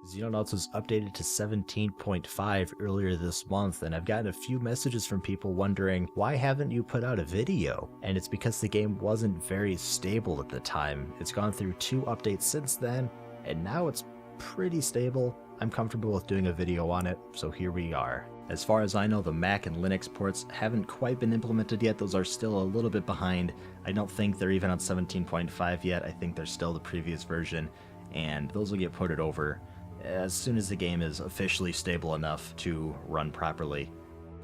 Xenonauts was updated to 17.5 earlier this month, and I've gotten a few messages from people wondering, why haven't you put out a video? And it's because the game wasn't very stable at the time. It's gone through 2 updates since then, and now it's pretty stable. I'm comfortable with doing a video on it, so here we are. As far as I know, the Mac and Linux ports haven't quite been implemented yet. Those are still a little bit behind. I don't think they're even on 17.5 yet. I think they're still the previous version, and those will get ported over as soon as the game is officially stable enough to run properly.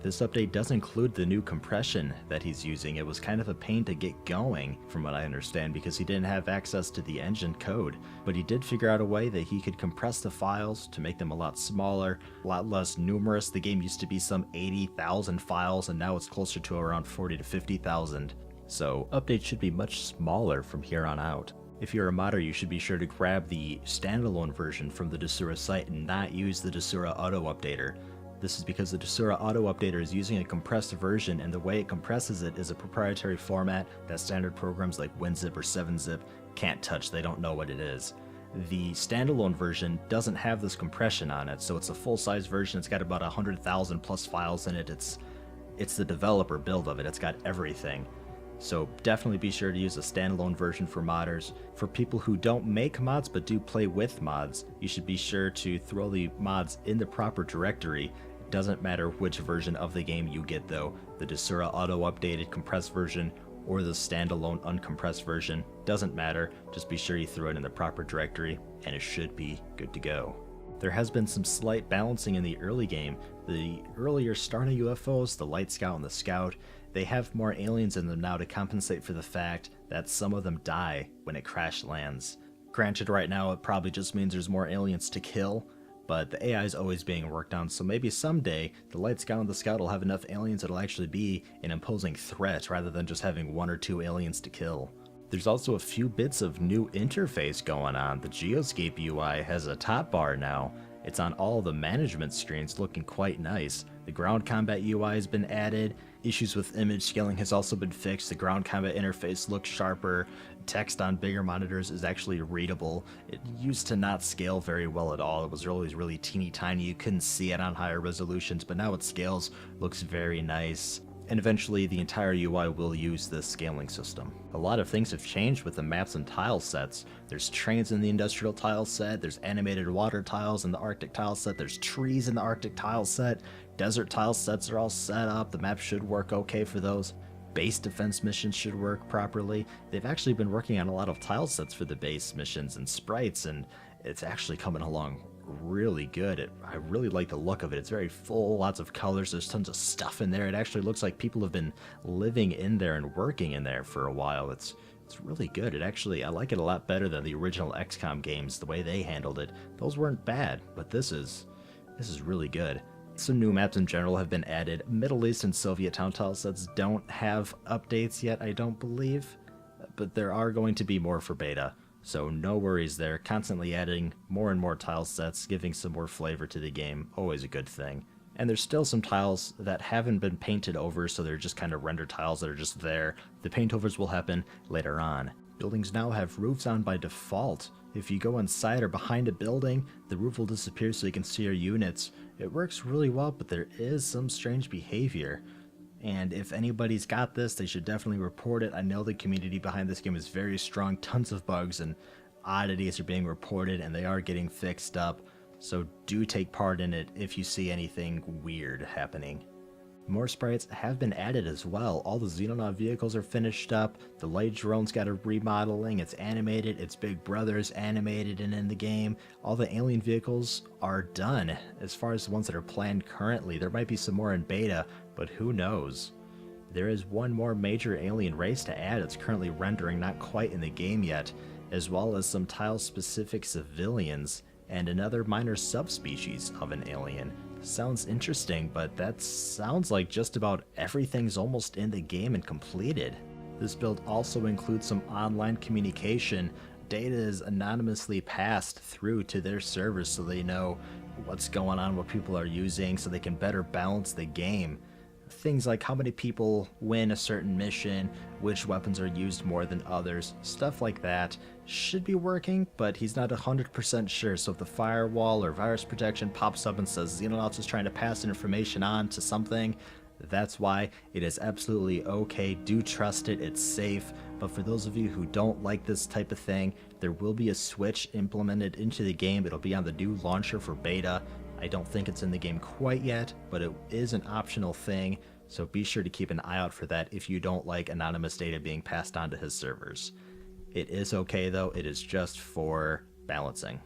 This update does include the new compression that he's using. It was kind of a pain to get going, from what I understand, because he didn't have access to the engine code, but he did figure out a way that he could compress the files to make them a lot smaller, a lot less numerous. The game used to be some 80,000 files, and now it's closer to around 40 to 50,000. So updates should be much smaller from here on out. If you're a modder, you should be sure to grab the standalone version from the Desura site and not use the Desura Auto Updater. This is because the Desura Auto Updater is using a compressed version, and the way it compresses it is a proprietary format that standard programs like WinZip or 7-Zip can't touch. They don't know what it is. The standalone version doesn't have this compression on it, so it's a full-size version. It's got about 100,000 plus files in it. It's the developer build of it. It's got everything. So definitely be sure to use a standalone version for modders. For people who don't make mods but do play with mods, you should be sure to throw the mods in the proper directory. It doesn't matter which version of the game you get though, the Desura Auto Updated compressed version or the standalone uncompressed version, doesn't matter, just be sure you throw it in the proper directory and it should be good to go. There has been some slight balancing in the early game. The earlier starting UFOs, the Light Scout and the Scout, they have more aliens in them now to compensate for the fact that some of them die when it crash lands. Granted, right now it probably just means there's more aliens to kill, but the AI is always being worked on, so maybe someday the Light Scout and the Scout will have enough aliens that'll actually be an imposing threat rather than just having 1 or 2 aliens to kill. There's also a few bits of new interface going on. The Geoscape UI has a top bar now. It's on all the management screens, looking quite nice. The ground combat UI has been added. Issues with image scaling has also been fixed. The ground combat interface looks sharper. Text on bigger monitors is actually readable. It used to not scale very well at all. It was always really teeny tiny. You couldn't see it on higher resolutions, but now it scales, looks very nice. And eventually the entire UI will use this scaling system. A lot of things have changed with the maps and tile sets. There's trains in the industrial tile set, there's animated water tiles in the Arctic tile set, there's trees in the Arctic tile set, desert tile sets are all set up, the map should work okay for those. Base defense missions should work properly. They've actually been working on a lot of tile sets for the base missions and sprites, and it's actually coming along really good. I really like the look of it. It's very full, lots of colors, there's tons of stuff in there. It actually looks like people have been living in there and working in there for a while. It's really good. I like it a lot better than the original XCOM games, the way they handled it. Those weren't bad, but this is really good. Some new maps in general have been added. Middle East and Soviet town tile sets don't have updates yet, I don't believe, but there are going to be more for beta. So no worries there, constantly adding more and more tile sets, giving some more flavor to the game, always a good thing. And there's still some tiles that haven't been painted over, so they're just kind of render tiles that are just there. The paintovers will happen later on. Buildings now have roofs on by default. If you go inside or behind a building, the roof will disappear so you can see your units. It works really well, but there is some strange behavior. And if anybody's got this, they should definitely report it. I know the community behind this game is very strong. Tons of bugs and oddities are being reported, and they are getting fixed up. So do take part in it if you see anything weird happening. More sprites have been added as well. All the Xenonaut vehicles are finished up. The light drone's got a remodeling. It's animated. Its big brother's animated and in the game. All the alien vehicles are done. As far as the ones that are planned currently, there might be some more in beta, but who knows? There is one more major alien race to add. It's currently rendering, not quite in the game yet, as well as some tile-specific civilians and another minor subspecies of an alien. Sounds interesting, but that sounds like just about everything's almost in the game and completed. This build also includes some online communication. Data is anonymously passed through to their servers so they know what's going on, what people are using, so they can better balance the game. Things like how many people win a certain mission, which weapons are used more than others, stuff like that should be working, but he's not 100% sure. So if the firewall or virus protection pops up and says Xenonauts is trying to pass information on to something, that's why. It is absolutely okay. Do trust it. It's safe. But for those of you who don't like this type of thing, there will be a switch implemented into the game. It'll be on the new launcher for beta. I don't think it's in the game quite yet, but it is an optional thing. So be sure to keep an eye out for that if you don't like anonymous data being passed on to his servers. It is okay though. It is just for balancing.